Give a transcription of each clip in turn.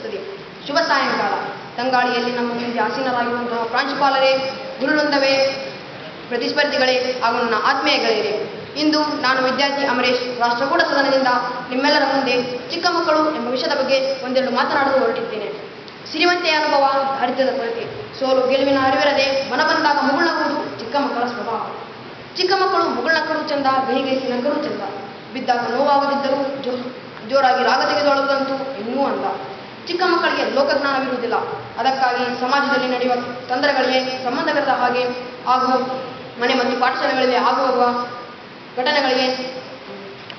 ಸೂಚಿಸುತ್ತದೆ. ಶುಭ ಸಾಯಂಕಾಲ. ತಂಗಾಳಿಯಲ್ಲಿ ನಮ್ಮ ಮುಂದೆ ಆಸೀನರಾಗಿರುವಂತಹ ಪ್ರಾಂಶುಪಾಲರೇ, ಗುರುವೃಂದವೇ, ಪ್ರತಿಸ್ಪರ್ಧಿಗಳೇ ಹಾಗೂ ನನ್ನ ಆತ್ಮೀಯ ಗೆಳೆಯರೇ, ಇಂದು ನಾನು ವಿದ್ಯಾರ್ಥಿ ಅಮರೇಶ್ ರಾಷ್ಟ್ರಕೂಟ ಸದನದಿಂದ ನಿಮ್ಮೆಲ್ಲರ ಮುಂದೆ ಚಿಕ್ಕ ಮಕ್ಕಳು ಎಂಬ ವಿಷಯದ ಬಗ್ಗೆ ಒಂದೆರಡು ಮಾತನಾಡಲು ಹೊರಟಿದ್ದೇನೆ. ಸಿರಿವಂತೆಯ ಅನುಭವ, ದಾರಿದ್ರ್ಯದ ಕೊರತೆ, ಸೋಲು ಗೆಲುವಿನ ಅರಿವಿರದೆ ಮನ ಬಂದಾಗ ಮುಗುಳ್ನಗುವುದು ಚಿಕ್ಕ ಮಕ್ಕಳ ಸ್ವಭಾವ. ಚಿಕ್ಕ ಮಕ್ಕಳು ಮುಗುಳ್ನಕ್ಕರೂ ಚಂದ, ಗಹಿಗೈಸಿ ನಕ್ಕರೂ ಚಂದ. ಬಿದ್ದಾಗ ನೋವಾಗದಿದ್ದರೂ ಜೋರಾಗಿ ರಾಗ ತೆಗೆದುಕೊಳ್ಳುವುದಂತೂ ಇನ್ನೂ ಅಂದ. ಚಿಕ್ಕ ಮಕ್ಕಳಿಗೆ ಲೋಕಜ್ಞಾನವಿರುವುದಿಲ್ಲ. ಅದಕ್ಕಾಗಿ ಸಮಾಜದಲ್ಲಿ ನಡೆಯುವ ತೊಂದರೆಗಳಿಗೆ, ಸಂಬಂಧವಿರದ ಹಾಗೆ ಹಾಗೂ ಮನೆ ಮತ್ತು ಪಾಠಶಾಲೆಗಳಲ್ಲಿ ಆಗುವ ಘಟನೆಗಳಿಗೆ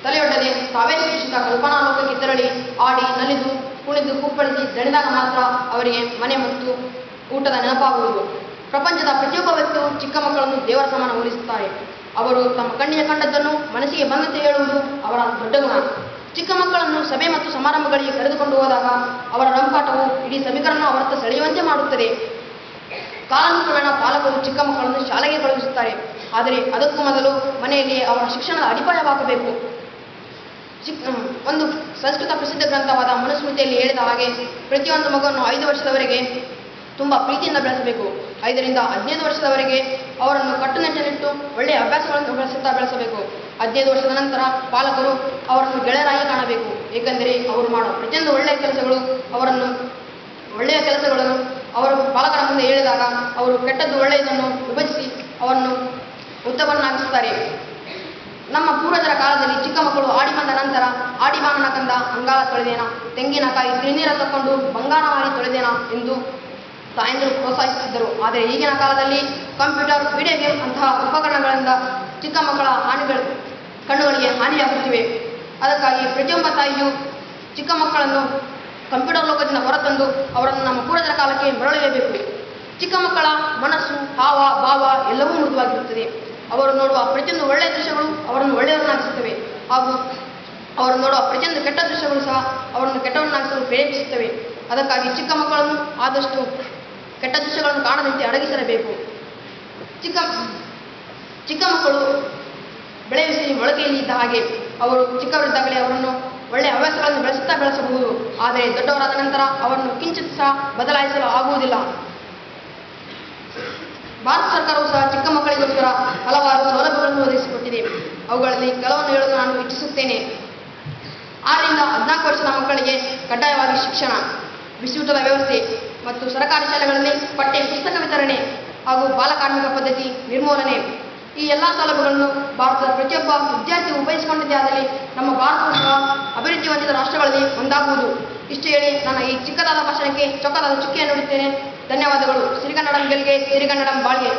ತಲೆಯೊಡ್ಡದೆ ತಾವೇ ಸೃಷ್ಟಿಸಿದ ಕಲ್ಪನಾ ಲೋಕಕ್ಕೆ ತೆರಳಿ ಆಡಿ ನಲಿದು ಕುಣಿದು ಕುಪ್ಪಳಿಸಿ ದಣಿದಾಗ ಮಾತ್ರ ಅವರಿಗೆ ಮನೆ ಮತ್ತು ಊಟದ ನೆನಪಾಗುವುದು. ಪ್ರಪಂಚದ ಪ್ರತಿಯೊಬ್ಬ ವ್ಯಕ್ತಿಯು ಚಿಕ್ಕ ಮಕ್ಕಳನ್ನು ದೇವರ ಸಮಾನ ಹೋಲಿಸುತ್ತಾರೆ. ಅವರು ತಮ್ಮ ಕಣ್ಣಿಗೆ ಕಂಡದ್ದನ್ನು ಮನಸ್ಸಿಗೆ ಬಂದಂತೆ ಹೇಳುವುದು ಅವರ ದೊಡ್ಡ ಗುಣ. ಚಿಕ್ಕ ಮಕ್ಕಳನ್ನು ಸಭೆ ಮತ್ತು ಸಮಾರಂಭಗಳಿಗೆ ಕರೆದುಕೊಂಡು ಹೋದಾಗ ಅವರ ರಂಪಾಟವು ಇಡೀ ಸಭಿಕರನ್ನು ಅವರತ್ತ ಸೆಳೆಯುವಂತೆ ಮಾಡುತ್ತದೆ. ಕಾಲಾನುಕ್ರಮೇಣ ಪಾಲಕರು ಚಿಕ್ಕ ಮಕ್ಕಳನ್ನು ಶಾಲೆಗೆ ಕಳುಹಿಸುತ್ತಾರೆ. ಆದರೆ ಅದಕ್ಕೂ ಮೊದಲು ಮನೆಯಲ್ಲಿಯೇ ಅವರ ಶಿಕ್ಷಣದ ಅಡಿಪಾಯವಾಗಬೇಕು. ಒಂದು ಸಂಸ್ಕೃತ ಪ್ರಸಿದ್ಧ ಗ್ರಂಥವಾದ ಮನುಸ್ಮೃತಿಯಲ್ಲಿ ಹೇಳಿದ ಹಾಗೆ ಪ್ರತಿಯೊಂದು ಮಗುವನ್ನು 5 ವರ್ಷದವರೆಗೆ ತುಂಬ ಪ್ರೀತಿಯಿಂದ ಬೆಳೆಸಬೇಕು. 5 ರಿಂದ 15 ವರ್ಷದವರೆಗೆ ಅವರನ್ನು ಕಟ್ಟುನಿಟ್ಟಿನಿಟ್ಟು ಒಳ್ಳೆಯ ಅಭ್ಯಾಸಗಳನ್ನು ಬೆಳೆಸಬೇಕು. 15 ವರ್ಷದ ನಂತರ ಪಾಲಕರು ಅವರನ್ನು ಗೆಳೆಯರಾಗಿ ಕಾಣಬೇಕು. ಏಕೆಂದರೆ ಅವರು ಮಾಡುವ ಪ್ರತಿಯೊಂದು ಒಳ್ಳೆಯ ಕೆಲಸಗಳನ್ನು ಅವರು ಪಾಲಕರ ಮುಂದೆ ಹೇಳಿದಾಗ ಅವರು ಕೆಟ್ಟದ್ದು ಒಳ್ಳೆಯದನ್ನು ವಿಭಜಿಸಿ ಅವರನ್ನು ಉತ್ತಮವನ್ನಾಗಿಸುತ್ತಾರೆ. ನಮ್ಮ ಪೂರ್ವಜರ ಕಾಲದಲ್ಲಿ ಚಿಕ್ಕ ಮಕ್ಕಳು ಆಡಿ ಬಂದ ನಂತರ ಆಡಿಬಾನನ ಕಂದ ಅಂಗಾಲ ತೊಳೆದೇನ, ತೆಂಗಿನಕಾಯಿ ತಿರುನೀರ ತಕ್ಕೊಂಡು ಬಂಗಾರ ಮಾರಿ ತೊಳೆದೇನ ಎಂದು ತಾಯಂದಿರು ಪ್ರೋತ್ಸಾಹಿಸುತ್ತಿದ್ದರು. ಆದರೆ ಈಗಿನ ಕಾಲದಲ್ಲಿ ಕಂಪ್ಯೂಟರ್, ವಿಡಿಯೋ ಗೇಮ್ ಅಂತಹ ಉಪಕರಣಗಳಿಂದ ಚಿಕ್ಕ ಮಕ್ಕಳ ಕಣ್ಣುಗಳಿಗೆ ಹಾನಿಯಾಗುತ್ತಿವೆ. ಅದಕ್ಕಾಗಿ ಪ್ರತಿಯೊಬ್ಬ ತಾಯಿಯು ಚಿಕ್ಕ ಮಕ್ಕಳನ್ನು ಕಂಪ್ಯೂಟರ್ ಲೋಕದಿಂದ ಹೊರತಂದು ಅವರನ್ನು ನಮ್ಮ ಪೂರ್ವಜರ ಕಾಲಕ್ಕೆ ಮರಳಲೇಬೇಕು. ಚಿಕ್ಕ ಮಕ್ಕಳ ಮನಸ್ಸು, ಹಾವ ಭಾವ ಎಲ್ಲವೂ ಮೃದುವಾಗಿರುತ್ತದೆ. ಅವರು ನೋಡುವ ಪ್ರತಿಯೊಂದು ಒಳ್ಳೆಯ ದೃಶ್ಯಗಳು ಅವರನ್ನು ಒಳ್ಳೆಯವರನ್ನಾಗಿಸುತ್ತವೆ ಹಾಗೂ ಅವರು ನೋಡುವ ಪ್ರತಿಯೊಂದು ಕೆಟ್ಟ ದೃಶ್ಯಗಳು ಸಹ ಅವರನ್ನು ಕೆಟ್ಟವರನ್ನಾಗಿಸಲು ಪ್ರೇರೇಪಿಸುತ್ತವೆ. ಅದಕ್ಕಾಗಿ ಚಿಕ್ಕ ಮಕ್ಕಳನ್ನು ಆದಷ್ಟು ಕೆಟ್ಟ ದೃಶ್ಯಗಳನ್ನು ಕಾಣದಂತೆ ಅಡಗಿಸಲೇಬೇಕು. ಚಿಕ್ಕ ಮಕ್ಕಳು ಬೆಳೆಯುವ ಮೊಳಕೆಯಲ್ಲಿ ಇದ್ದ ಹಾಗೆ ಅವರು ಚಿಕ್ಕವರಿದ್ದಾಗಲೇ ಅವರನ್ನು ಒಳ್ಳೆಯ ಹವ್ಯಾಸಗಳನ್ನು ಬೆಳೆಸಬಹುದು. ಆದರೆ ದೊಡ್ಡವರಾದ ನಂತರ ಅವರನ್ನು ಕಿಂಚಿತ್ ಸಹ ಬದಲಾಯಿಸಲು ಆಗುವುದಿಲ್ಲ. ಭಾರತ ಸರ್ಕಾರವು ಸಹ ಚಿಕ್ಕ ಮಕ್ಕಳಿಗೋಸ್ಕರ ಹಲವಾರು ಸೌಲಭ್ಯಗಳನ್ನು ಒದಗಿಸಿಕೊಟ್ಟಿದೆ. ಅವುಗಳಲ್ಲಿ ಕೆಲವನ್ನು ಹೇಳಲು ನಾನು ಇಚ್ಛಿಸುತ್ತೇನೆ. 6 ರಿಂದ 14 ವರ್ಷದ ಮಕ್ಕಳಿಗೆ ಕಡ್ಡಾಯವಾಗಿ ಶಿಕ್ಷಣ, ಬಿಸಿಯೂಟದ ವ್ಯವಸ್ಥೆ ಮತ್ತು ಸರ್ಕಾರಿ ಶಾಲೆಗಳಲ್ಲಿ ಪಠ್ಯ ಪುಸ್ತಕ ವಿತರಣೆ ಹಾಗೂ ಬಾಲಕಾರ್ಮಿಕ ಪದ್ಧತಿ ನಿರ್ಮೂಲನೆ. ಈ ಎಲ್ಲ ಸೌಲಭ್ಯಗಳನ್ನು ಭಾರತದ ಪ್ರತಿಯೊಬ್ಬ ವಿದ್ಯಾರ್ಥಿಯು ಉಪಯೋಗಿಸಿಕೊಂಡಿದ್ದೇ ಆದಲ್ಲಿ ನಮ್ಮ ಭಾರತವು ಸಹ ಅಭಿವೃದ್ಧಿ ಹೊಂದಿದ ರಾಷ್ಟ್ರಗಳಲ್ಲಿ ಒಂದಾಗುವುದು. ಇಷ್ಟು ಹೇಳಿ ನನ್ನ ಈ ಚಿಕ್ಕದಾದ ಭಾಷಣಕ್ಕೆ ಚೊಕ್ಕದಾದ ಚುಕ್ಕಿಯನ್ನು ನೀಡುತ್ತೇನೆ. ಧನ್ಯವಾದಗಳು. ಸಿರಿಗನ್ನಡಂ ಗೆಲ್ಗೆ, ಸಿರಿಗನ್ನಡಂ ಬಾಳ್ಗೆ.